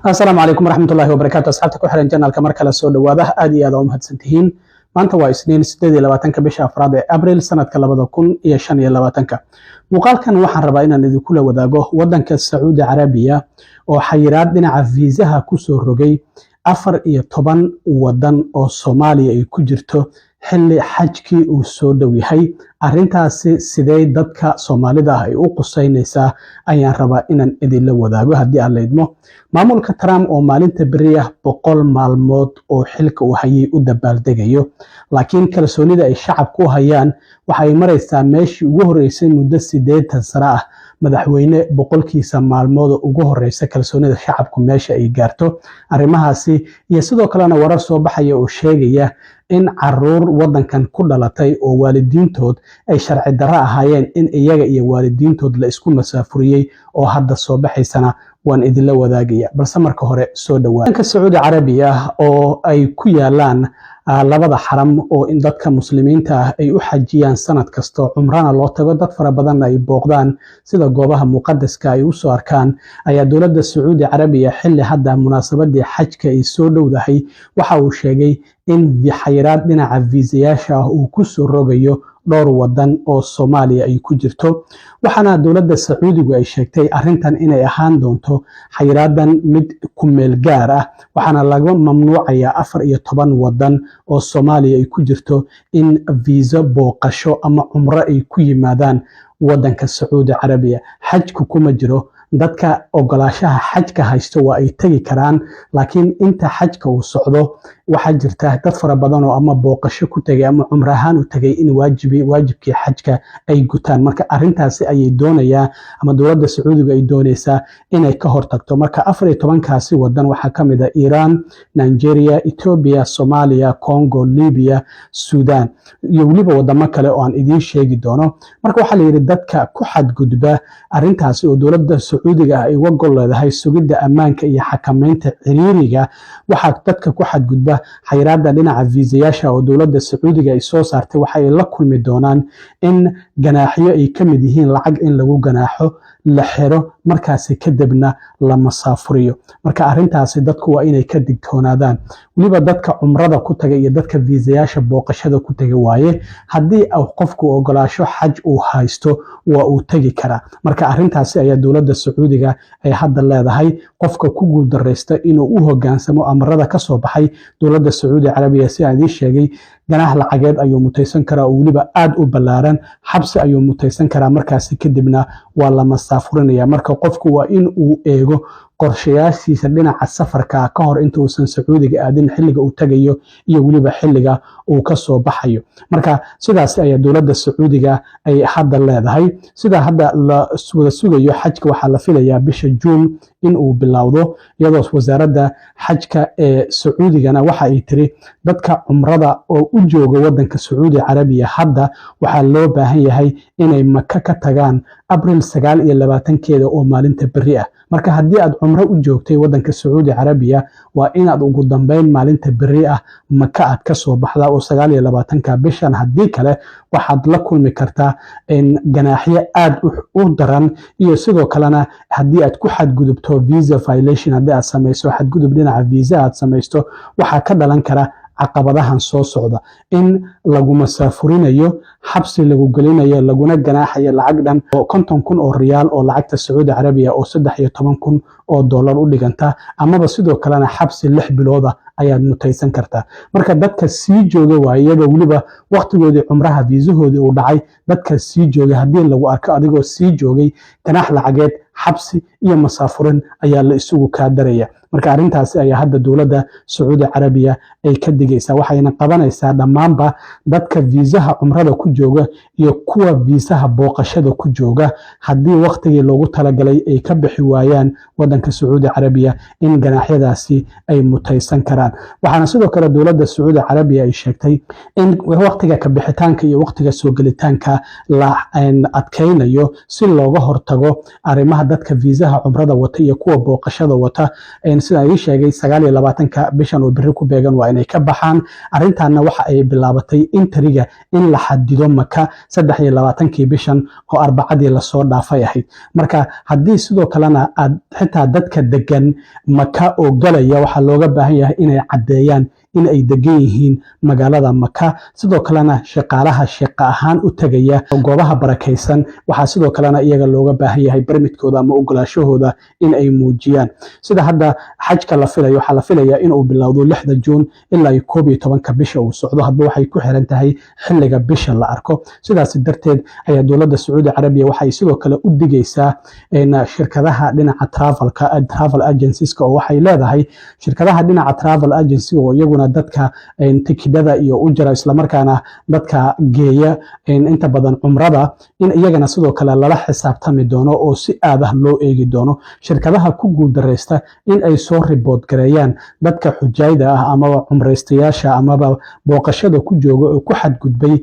السلام عليكم ورحمة الله وبركاته. أصحابتك وحرين جنال كمر كلا سود واضح آدي آدم مهتسنتين maanta waa isniin 18 bisha afraad ee Abriil sanadka 2025 muuqaalkan waxaan rabaa inaan idinku la wadaago wadanka Saudi Arabia oo xayiraad dhinaca viisaha ku soo rogay 14 wadan oo Soomaaliya ay ku jirto xilli xajkii uu soo dhow yahay arintaasi sidee dadka Soomaalida ay u qusaynaysaa ayaan rabaa inaan idin la wadaago haddii aan leedmo maamulka Trump oo maalinta beriya 100 maalmood oo xilka uu hayay u dabaaldegayo laakiin kalsoonida ay shacabku hayaan waxay maraysaa meeshii ugu horeysay muddo 8 sano ah madaxweyne boqolkiisa maalmood ugu horeysa kalsoonida shacabku meesha ay gaarto arimahaasi iyo sidoo kalena warar soo baxaya oo sheegaya in caruur wadankan ku dhalatay oo waalidiintood ay sharci darro ahaayeen in iyaga iyo waalidiintood la isku masaafuriyay oo hadda soo baxaysana waan idin la wadaagaya balse marka hore soo dhawaada Saudi Arabia oo ay ku yaalaan labada xaram oo in dadka muslimiinta ah ay u xajiyaan sanad kasta umrana loo tago dad fara badan ay booqdaan sida goobaha muqaddaska ay u soo arkaan ayaa dawladda Saudi Arabia xilli hadda munaasabadii xajka ay soo dhowdahay waxa uu sheegay in xayiraad dhinaca viisayaasha uu ku soo rogayo dhowr wadan oo Soomaaliya ay ku jirto waxaana dawladda Sacuudigu ay sheegtay arintan inay ahaan doonto xayiraadan mid ku meel gaar ah waxaana laga mamnuucayaa 14 wadan oo Soomaaliya ay ku jirto in visa booqasho ama umra ay ku yimaadaan wadanka Saudi Arabia xajku kuma jiro dadka ogolaashaha xajka haysto waa ay tagi karaan laakiin inta xajka uu socdo waxa jirta dad fara badan oo ama booqasho ku tagay ama umra ahaan u tagay in waajibkii xajka ay gutaan marka arintaasi ayay doonayaan ama dawladda Sacuudiga ay doonaysaa inay ka hortagto marka 14 kaasi wadan waxa kamid ah Iran, Nigeria, Ethiopia, Somalia, Congo, Libya, Sudan iyo waliba wadamo kale oo aan idin sheegi doono marka waxa la yiri dadka ku xadgudba arintaasi oo dawladda Sacuudiga ay uga gol leedahay sugidda ammaanka iyo xakameynta ciriiriga waxa dadka ku xadgudba xayiraadda dhinaca viisayaasha oo dawladda Sacuudiga ay soo saartay waxa ay la kulmi doonaan in ganaaxiyo ay ka mid yihiin lacag in lagu ganaaxo la xiro markaasi kadibna la masaafuriyo marka arintaasi dadku waa inay ka digtoonaadaan waliba dadka umrada ku tagay iyo dadka viisayaasha booqashada ku tagay waaye haddii qofku ogolaasho xaj uu haysto waa uu tagi karaa marka arintaasi ayaa dawladda Sacuudiga ay hadda leedahay qofka ku guul dareysta inuu u hogaansamo amarada ka soo baxay dawladda Saudi Arabia si aan sheegay ganaax lacageed ayuu mutaysan karaa oo waliba aad u balaaran xabsi ayuu mutaysan karaa markaasi kadibna waa la masaafurinaya marka qofku waa in uu eego qorshayaashiisa dhinaca safarka ka hor inta uusan Sacuudiga aadin xilliga uu tagayo iyo waliba xilliga uu ka soo baxayo marka sidaas ayaa dawladda Sacuudiga ay hadda leedahay sida hadda la wada sugayo xajka waxa la filayaa bisha June in uu bilowdo iyadoo wasaaradda xajka ee Sacuudigana waxa ay tiri dadka umrada oo u jooga wadanka Saudi Arabia hadda waxa loo baahan yahay inay Makka ka tagaan Abriil 29keeda oo maalinta beri ah marka haddii aad umro u joogtay wadanka Saudi Arabia waa inaad ugu dambeyn maalinta beri ah Makka aad ka soo baxdaa oo 29ka bishan haddii kale waxaad la kulmi kartaa in ganaaxiyo aad u daran iyo sidoo kalena haddii aad ku xadgudubto visa violation haddii aad samayso xadgudub dhinaca visa aad samaysto waxa ka dhalan kara caqabadahan soo socda in lagu masaafurinayo xabsi lagu gelinayo laguna ganaaxayo lacag dhan oo 50,000 oo riyaal oo lacagta Saudi Arabia oo 13,000 oo dollar u dhiganta amaba sidoo kalena xabsi 6 bilood ayaad mutaysan kartaa marka dadka sii jooga waayada waliba waqtigoodii umraha viisahoodii uu dhacay dadka sii jooga hadii lagu arko adigoo sii joogay ganaax lacageed xabsi iyo masaafurin ayaa la isugu ka daraya marka arintaasi ayaa hadda dawladda Saudi Arabia ay ka digaysaa waxayna qabanaysaa dhamaanba dadka viisaha umrada ku jooga iyo kuwa viisaha booqashada ku jooga hadii waqtigii loogu talagalay ay ka bixi waayaan wadanka Saudi Arabia in ganaaxyadaasi ay mutaysan karaan waxaana sidoo kale dawladda Saudi Arabia ay sheegtay in waqtiga ka bixitaanka iyo waqtiga soo galitaanka la adkeynayo si looga hortago arimaha dadka viisaha cumrada wata iyo kuwa booqashada wata sida ay sheegay 29 bishan oo biri ku beegan waa inay ka baxaan. Arrintaana waxa ay bilaabatay intriga in la xadido Maka 23 bishan oo arbacadii la soo dhaafay ahayd. Marka haddii sidoo kalena xitaa dadka degan Maka oo galaya waxa looga baahan yahay inay cadeeyaan in ay degan yihiin magaalada Maka. Sidoo kalena shaqaalaha shaqo ahaan u tagaya goobaha barakaysan waxa sidoo kalena iyaga looga baahan yahay permitkooda ama ogolaashahooda in ay muujiyaan. Sida hadda xajka la filayo waxa la filayaa in uu bilowdo 6 Juun ilaa 11 bisha uu socdo, hadba waxay ku xiran tahay xilliga bisha la arko. Sidaas darteed ayaa dowladda Sacuudi Carabiya waxay sidoo kale u digaysaa shirkadaha dhinaca travel agencies oo waxay leedahay shirkadaha dhinaca travel agency oo iyaguna dadka tikidhada iyo u jira isla markaana dadka geeya inta badan cumrada in iyagana sidoo kale lala xisaabtami doono oo si aad ah loo eegi doono. Shirkadaha ku guuldareysta in ay soo report gareeyaan dadka xujayda ah ama cumreystayaasha ama booqashada ku jooga oo ku xadgudbay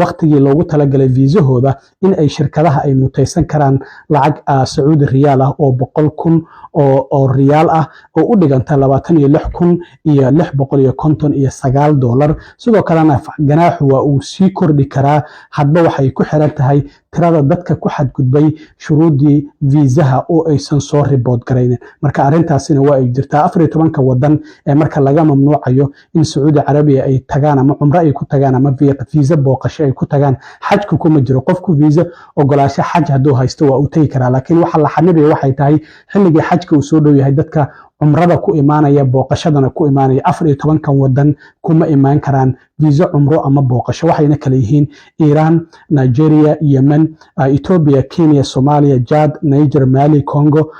waqtigii loogu talagalay viisahooda in ay shirkadaha ay mutaysan karaan lacag Sacuudi riyaal ah oo 100,000 oo riyaal ah oo u dhiganta 26,659 dollar. sidoo kalena ganaaxu waa uu sii kordhi karaa hadba waxay ku xiran tahay tirada dadka ku xadgudbay shuruudii viisaha oo aysan soo report garaynin. Marka arrintaasina waa ay jirtaa 14 wadan ee marka laga mamnuucayo in Sacuudi Carabiya ay tagaan ama cumro ay ku tagaan ama viisa booqasho ay ku tagaan. Xajku kuma jiro, qofku viisa ogolaasho xaj hadduu haysto waa uu tagi karaa, laakiin waxa la xanibaya waxay tahay xilligii xajka uu soo dhow yahay dadka cumrada ku imaanaya booqashadana ku imaanaya 14 wadan kuma imaan karaan viisa cumro ama booqasho. Waxayna kala yihiin Iran, Nigeria, Yemen, Ethiopia, Kenya, Somalia, Chad, Niger, Mali, Congo,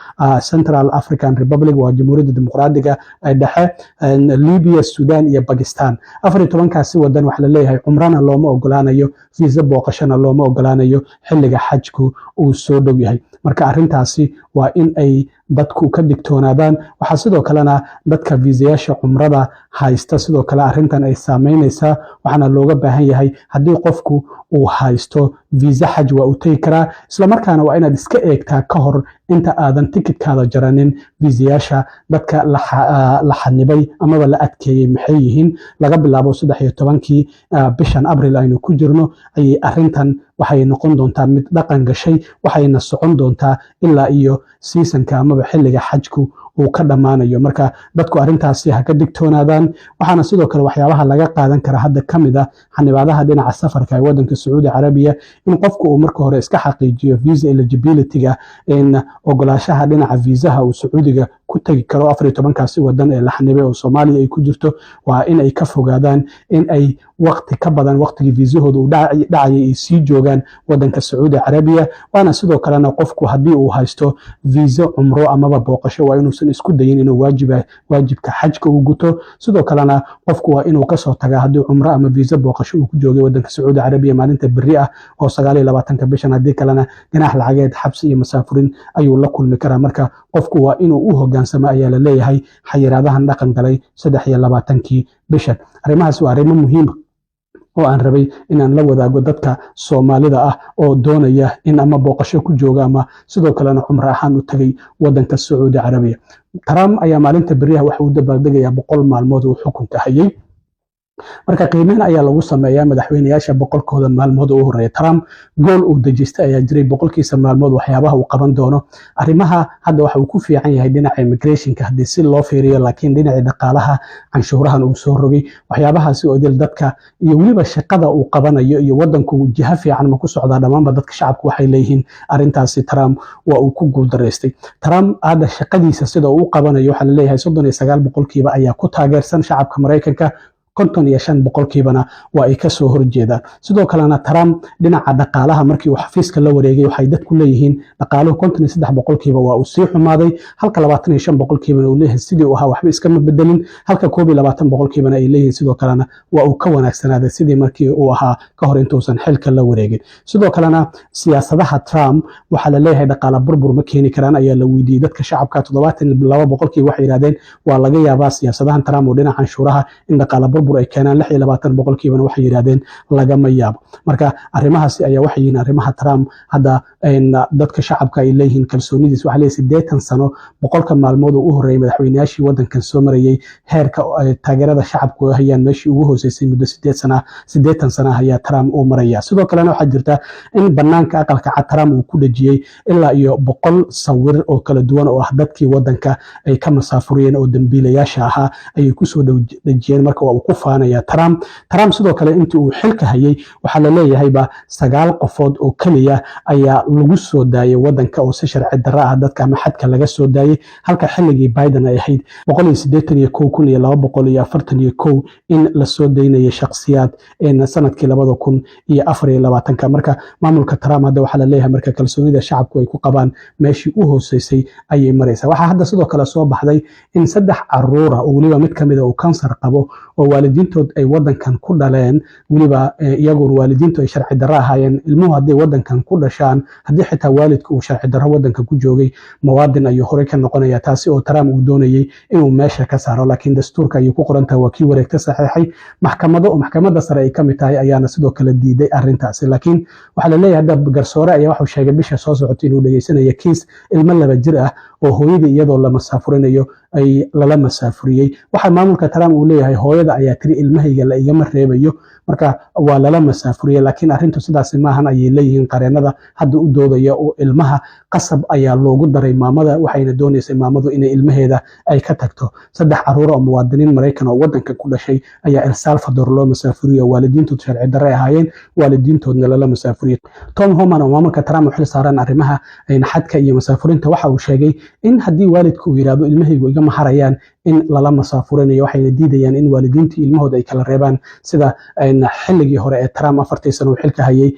Central African Republic waa Jamhuuriyadda Dimuqraadiga dhexe, Libya, Sudan iyo Pakistan. 14kaasi wadan waxa la leeyahay cumrana looma ogolaanayo, viisa booqashana looma ogolaanayo xilliga xajku uu soo dhow yahay. Marka arrintaasi waa in ay dadku ka digtoonaadaan. Waxaa sidoo kalena dadka viisayaasha cumrada haysta sidoo kale arrintan ay saameynaysaa, waxaana looga baahan yahay haddii qofku uu haysto viisa xaj waa uu tagi karaa, isla markaana waa inaad iska eegtaa ka hor inta aadan tikidkaada jaranin viisayaasha dadka la xanibay amaba la adkeeyey maxay yihiin. Laga bilaabo 13 bishan Abriil aynu ku jirno ayay arrintan waxay noqon doontaa mid dhaqan gashay, waxayna socon doontaa ilaa iyo seasonka amaba xilliga xajku uu ka dhammaanayo. Marka dadku arrintaasi ha ka digtoonaadaan. Waxaana sidoo kale waxyaabaha laga qaadan kara hadda ka mid ah xanibaadaha dhinaca safarka ee wadanka Sacuudi Carabiya in qofku uu marka hore iska xaqiijiyo visa eligibility-ga ogolaashaha dhinaca viisaha uu Sacuudiga ku tagi karo. 14kaasi wadan ee la xanibay oo Soomaaliya ay ku jirto waa in ay ka fogaadaan in ay waqti ka badan waqtigii viisahooda uu dhacayay ay sii joogaan wadanka Sacuudi Carabiya. Waana sidoo kalena qofku haddii uu haysto viisa cumro amaba booqasho waa inuusan isku dayin inuu waajibka xajka uu guto. Sidoo kalena qofku waa inuu kasoo tagaa haddii cumro ama viisa booqasho uu ku joogay wadanka Sacuudi Carabiya maalinta beri ah oo 29 bishan, haddii kalena ganaax lacageed, xabsi iyo masaafurin ayuu la kulmi karaa. Marka qofku waa inuu u hogaansamo ayaa la leeyahay xayiraadahan dhaqan galay 23 bishan. Arrimahaas waa arrimo muhiim oo aan rabay inaan la wadaago dadka Soomaalida ah oo doonaya in ama booqasho ku jooga ama sidoo kalena cumro ahaan u tagay wadanka Sacuudi Carabiya. Trump ayaa maalinta beriyaha waxa uu dabaaldegayaa 100 maalmood uu xukunka hayay. Marka qiimeyn ayaa lagu sameeyaa madaxweynayaasha 100kooda maalmood ugu horeeya. Trump gool uu dejistay ayaa jiray 100kiisa maalmood waxyaabaha uu qaban doono. Arrimaha hadda waxa uu ku fiican yahay dhinaca immigrationka haddii si loo fiiriyo, laakiin dhinaca dhaqaalaha canshuurahan uu soo rogay waxyaabahaasi oo idil dadka iyo weliba shaqada uu qabanayo iyo wadanku jiha fiican ma ku socdaa. Dhammaanba dadka shacabku waxay leeyihiin arrintaasi Trump waa uu ku guuldareystay. Trump hadda shaqadiisa sida uu qabanayo waxa la leeyahay 39% ayaa ku taageersan shacabka Mareykanka, 55% waa ay ka soo horjeedaan. Sidoo kalena Trump dhinaca dhaqaalaha markii uu xafiiska la wareegay waxay dadku leeyihiin dhaqaaluhu 53% waa uu sii xumaaday, halka 25% uu leeyahay sidii uu ahaa waxba iskama bedelin, halka 21% ay leeyihiin sidoo kalena waa uu ka wanaagsanaaday sidii markii uu ahaa ka hor intuusan xilka la wareegin. Sidoo kalena siyaasadaha Trump waxa la leeyahay dhaqaale burbur ma keeni karaan ayaa la weydiiyay dadka shacabka. 72% waxay yiraahdeen waa laga yaabaa siyaasadahan Trump oo dhinaca canshuuraha in dhaqaale burbur burbur ay keenaan 26 boqolkiibana waxay yiraahdeen lagama yaabo. Marka arrimahaasi ayaa waxay yihiin arrimaha Trump hadda dadka shacabka ay leeyihiin kalsoonidiis waxa leeyahay 80 sano boqolka maalmood oo u horeeyay madaxweynayaashii wadankan soo marayay heerka taageerada shacabku ay hayaan meeshii ugu hooseysay muddo 80 sano ayaa Trump uu maraya. Sidoo kalena waxaa jirta in banaanka aqalka cad Trump uu ku dhajiyay ilaa iyo 100 sawir oo kala duwan oo ah dadkii wadanka ay ka masaafuriyeen oo dambiilayaasha ahaa ay ku soo dhajiyeen. Marka waa uu ku faanaya Trump sidoo kale intii uu xilka hayay waxaa la leeyahay 9 qofood oo kaliya ayaa lagu soo daayay wadanka oo si sharci darro ah dadka ama xadka laga soo daayay, halka xilligii Biden ay ahayd 181,241 in la soo daynayay shakhsiyaad sanadkii 2024. marka maamulka Trump hadda waxaa la leeyahay marka kalsoonida shacabku ay ku qabaan meeshii u hooseysay ayay maraysaa. waxaa hadda sidoo kale soo baxday in 3 caruur ah oo waliba mid kamid ah uu kansar qabo oo waalidiintood ay wadankan ku dhaleen, waliba iyagoon waalidiintu ay sharci darro ahaayeen. ilmuhu hadday wadankan ku dhashaan, haddii xitaa waalidku uu sharci darro wadanka ku joogay, muwaadin ayuu horey ka noqonaya. taasi oo Trump uu doonayay inuu meesha ka saaro, laakiin dastuurka ayuu ku qoran tahay waa kii wareegta saxiixay. maxkamadda sare ay ka mid tahay ayaana sidoo kale diiday arrintaasi. laakiin waxaa la leeyahay hadda garsoore ayaa wuxuu sheegay bisha soo socota inuu dhageysanayo kiis ilmo 2 jir ah oo hooyadii iyadoo la masaafurinayo ay lala masaafuriyey. waxaa maamulka Trump uu leeyahay hooyada ayaa tiri ilmahayga la igama reebayo, marka waa lala masaafuriyey. laakiin arrintu sidaasi maahan ayay leeyihiin qareenada hadda u doodaya oo ilmaha qasab ayaa loogu daray maamada, waxayna doonaysay maamadu inay ilmaheeda ay ka tagto. 3 caruur oo muwaadiniin Mareykan oo wadanka ku dhashay ayaa El Salvador loo masaafuriyey, waalidiintood sharci darro ahaayeen, waalidiintoodna lala masaafuriyey. Tom Homan oo maamulka Trump u xil saaran arrimaha xadka iyo masaafurinta waxa uu sheegay in haddii waalidku uu yiraahdo ilmahaygu igama harayaan in lala masaafurinayo, waxayna diidayaan in waalidiintii ilmahooda ay kala reebaan sida xilligii hore ee Trump 4 sano uu xilka hayay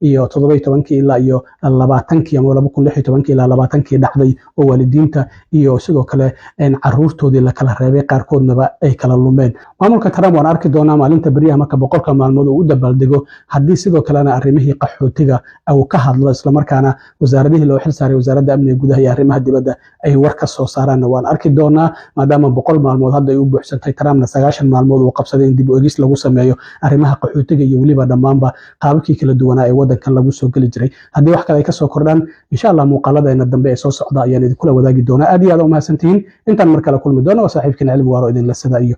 2017 ilaa iyo 20 ama 2016 ilaa 20 dhacday oo waalidiinta iyo sidoo kale caruurtoodii la kala reebay, qaarkoodnaba ay kala lumeen. maamulka Trump waan arki doonaa maalinta beriyaha marka boqolka maalmood uu u dabaaldego haddii sidoo kalena arrimihii qaxootiga uu ka hadlo, isla markaana wasaaradihii loo xil saaray wasaaradda amniga gudaha iyo arrimaha dibadda ay war ka soo saaraan. waan arki doonaa maadaama 100 maalmood hadda ay u buuxsantay, Trumpna 90 maalmood uu qabsaday in dib u eegis lagu sameeyo arrimaha qaxootiga iyo waliba dhammaanba qaababkii kala duwanaa ee wadankan lagu soo geli jiray. haddii wax kale ay ka soo kordhaan insha Allah muuqaaladeena dambe ee soo socda ayaan idinkula wadaagi doonaa. aad iyo aad u mahadsantihiin. intaan mar kale kulmi doono waa saaxiibkiina Cilmi Waaro idin la sida iyo